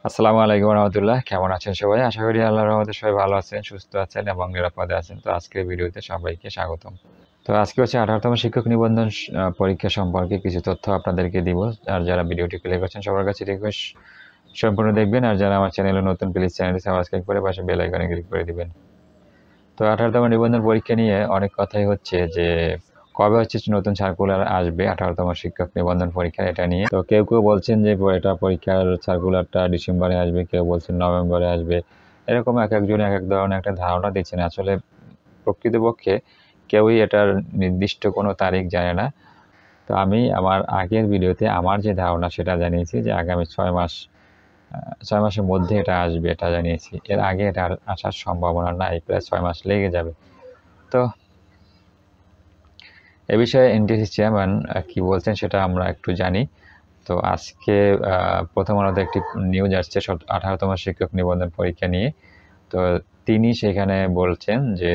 আসসালামু আলাইকুম রহমতুল্লাহ। কেমন আছেন সবাই? আশা করি আল্লাহর রহমতে সবাই ভালো আছেন, সুস্থ আছেন এবং নিরাপদে আছেন। তো আজকের ভিডিওতে সবাইকে স্বাগতম। তো আজকে হচ্ছে 18তম শিক্ষক নিবন্ধন পরীক্ষা সম্পর্কে কিছু তথ্য আপনাদেরকে দিব। আর যারা ভিডিওটি প্লে করছেন সবার কাছে রিকোয়েস্ট সম্পূর্ণ দেখবেন। আর যারা আমার চ্যানেলে নতুন, প্লিজ চ্যানেলটি সাবস্ক্রাইব করে পাশে বেল আইকনে ক্লিক করে দিবেন। তো 18তম নিবন্ধন পরীক্ষা নিয়ে অনেক কথাই হচ্ছে যে কবে হচ্ছে নতুন সার্কুলার আসবে 18তম শিক্ষক নিবন্ধন পরীক্ষা, এটা নিয়ে। তো কেউ কেউ বলছেন যে এটা পরীক্ষার সার্কুলারটা ডিসেম্বরে আসবে, কেউ বলছেন নভেম্বরে আসবে। এরকম এক একজন এক এক ধরনের একটা ধারণা দিচ্ছেন। আসলে প্রকৃতপক্ষে কেউই এটার নির্দিষ্ট কোনো তারিখ জানে না। তো আমি আমার আগের ভিডিওতে আমার যে ধারণা সেটা জানিয়েছি যে আগামী 6 মাসের মধ্যে এটা আসবে, এটা জানিয়েছি। এর আগে এটা আসার সম্ভাবনা নাই, প্রায় 6 মাস লেগে যাবে। তো এ বিষয়ে এনটিএসসি চেয়ারম্যান কি বলছেন সেটা আমরা একটু জানি। তো আজকে প্রথম আলোতে একটি নিউজ আসছে 18তম শিক্ষক নিবন্ধন পরীক্ষা নিয়ে। তো তিনি সেখানে বলছেন যে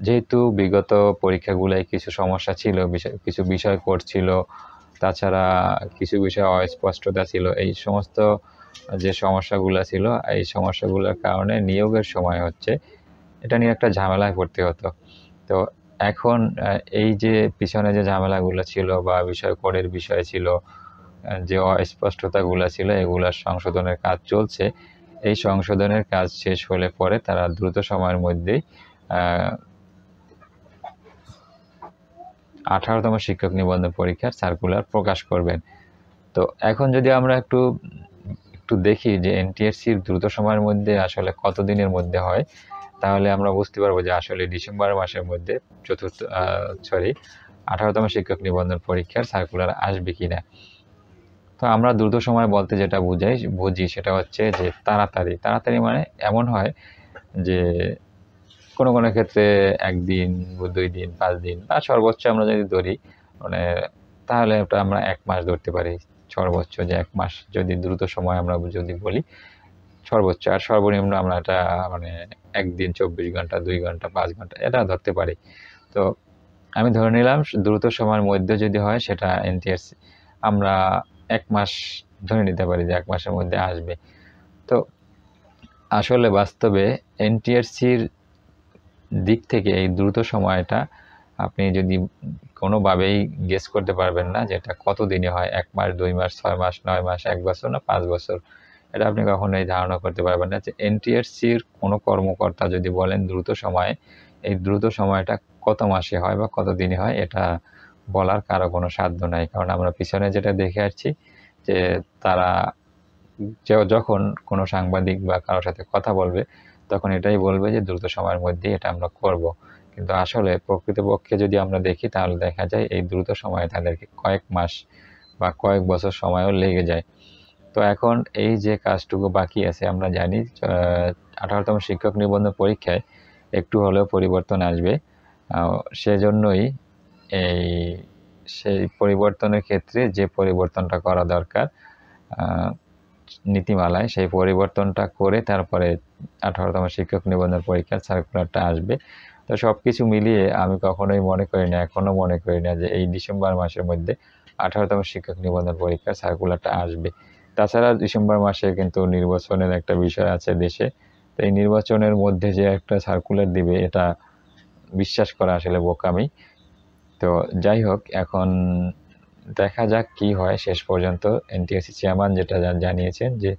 যেহেতু বিগত পরীক্ষাগুলোয় কিছু সমস্যা ছিল, কিছু বিষয় করছিল, তাছাড়া কিছু বিষয় অস্পষ্টতা ছিল, এই সমস্ত যে সমস্যাগুলো ছিল, এই সমস্যাগুলোর কারণে নিয়োগের সময় হচ্ছে এটা নিয়ে একটা ঝামেলায় পড়তে হতো। তো এখন এই যে পিছনে যে ঝামেলাগুলো ছিল বা কোডের বিষয় ছিল, যে অস্পষ্টতাগুলো ছিল, এগুলার সংশোধনের কাজ চলছে। এই সংশোধনের কাজ শেষ হলে পরে তারা দ্রুত সময়ের মধ্যেই 18তম শিক্ষক নিবন্ধন পরীক্ষার সার্কুলার প্রকাশ করবেন। তো এখন যদি আমরা একটু দেখি যে এনটিএসসির দ্রুত সময়ের মধ্যে আসলে কত দিনের মধ্যে হয়, তাহলে আমরা বুঝতে পারবো যে আসলে ডিসেম্বর মাসের মধ্যে 18তম শিক্ষক নিবন্ধন পরীক্ষার সার্কুলার আসবে কিনা। তো আমরা দ্রুত সময় বলতে যেটা বুঝি সেটা হচ্ছে যে তাড়াতাড়ি মানে এমন হয় যে কোনো ক্ষেত্রে 1 দিন, 2 দিন, 5 দিন বা সর্বোচ্চ আমরা যদি ধরি, মানে তাহলে ওটা আমরা 1 মাস ধরতে পারি। সর্বোচ্চ যে 1 মাস যদি দ্রুত সময় আমরা যদি বলি সর্বোচ্চ, আর সর্বনিম্ন আমরা এটা মানে 1 দিন, 24 ঘন্টা, 2 ঘন্টা, 5 ঘন্টা এটা ধরতে পারি। তো আমি ধরে নিলাম দ্রুত সময়ের মধ্যে যদি হয় সেটা এনটিএসসি আমরা 1 মাস ধরে নিতে পারি যে 1 মাসের মধ্যে আসবে। তো আসলে বাস্তবে এনটিএসসির দিক থেকে এই দ্রুত সময়টা আপনি যদি কোনোভাবেই গেস করতে পারবেন না যে এটা কত দিনে হয়, 1 মাস, 2 মাস, 6 মাস, 9 মাস, 1 বছর না 5 বছর। এটা আপনি কখনোই ধারণা করতে পারবেন না যে এনটিএসসির কোনো কর্মকর্তা যদি বলেন দ্রুত সময়ে, এই দ্রুত সময়টা কত মাসে হয় বা কত দিনে হয় এটা বলার কারো কোনো সাধ্য নাই। কারণ আমরা পিছনে যেটা দেখে আসছি যে তারা যখন কোনো সাংবাদিক বা কারোর সাথে কথা বলবে তখন এটাই বলবে যে দ্রুত সময়ের মধ্যেই এটা আমরা করব। কিন্তু আসলে প্রকৃতপক্ষে যদি আমরা দেখি তাহলে দেখা যায় এই দ্রুত সময়ে তাদেরকে কয়েক মাস বা কয়েক বছর সময়ও লেগে যায়। তো এখন এই যে কাজটুকু বাকি আছে, আমরা জানি 18তম শিক্ষক নিবন্ধন পরীক্ষায় একটু হলেও পরিবর্তন আসবে। সেজন্যই এই সেই পরিবর্তনের ক্ষেত্রে যে পরিবর্তনটা করা দরকার নীতিমালায়, সেই পরিবর্তনটা করে তারপরে 18তম শিক্ষক নিবন্ধন পরীক্ষার সার্কুলারটা আসবে। তো সবকিছু মিলিয়ে আমি কখনোই মনে করি না, এখনো মনে করি না যে এই ডিসেম্বর মাসের মধ্যে 18তম শিক্ষক নিবন্ধন পরীক্ষার সার্কুলারটা আসবে। তাছাড়া ডিসেম্বর মাসে কিন্তু নির্বাচনের একটা বিষয় আছে দেশে। তো এই নির্বাচনের মধ্যে যে একটা সার্কুলার দিবে এটা বিশ্বাস করা আসলে বোকামি। তো যাই হোক, এখন দেখা যাক কি হয় শেষ পর্যন্ত। এনটিএসসি চেয়ারম্যান যেটা জানিয়েছেন যে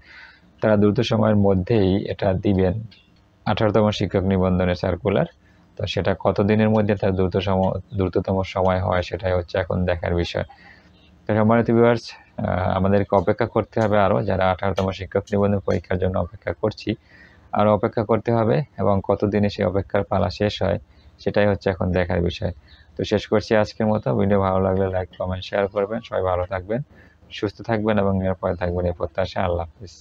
তারা দ্রুত সময়ের মধ্যেই এটা দিবেন 18তম শিক্ষক নিবন্ধনের সার্কুলার। তো সেটা কত দিনের মধ্যে তার দ্রুততম সময় হয় সেটাই হচ্ছে এখন দেখার বিষয়। তো সম্মানিত ভিউয়ার্স, আমাদেরকে অপেক্ষা করতে হবে আরও, যারা 18তম শিক্ষক নিবন্ধন পরীক্ষার জন্য অপেক্ষা করছি আরও অপেক্ষা করতে হবে, এবং কতদিনে সেই অপেক্ষার পালা শেষ হয় সেটাই হচ্ছে এখন দেখার বিষয়। তো শেষ করছি আজকের মতো। ভিডিও ভালো লাগলে লাইক, কমেন্ট, শেয়ার করবেন। সবাই ভালো থাকবেন, সুস্থ থাকবেন এবং নিরাপদে থাকবেন এই প্রত্যাশা। আল্লাহ হাফিজ।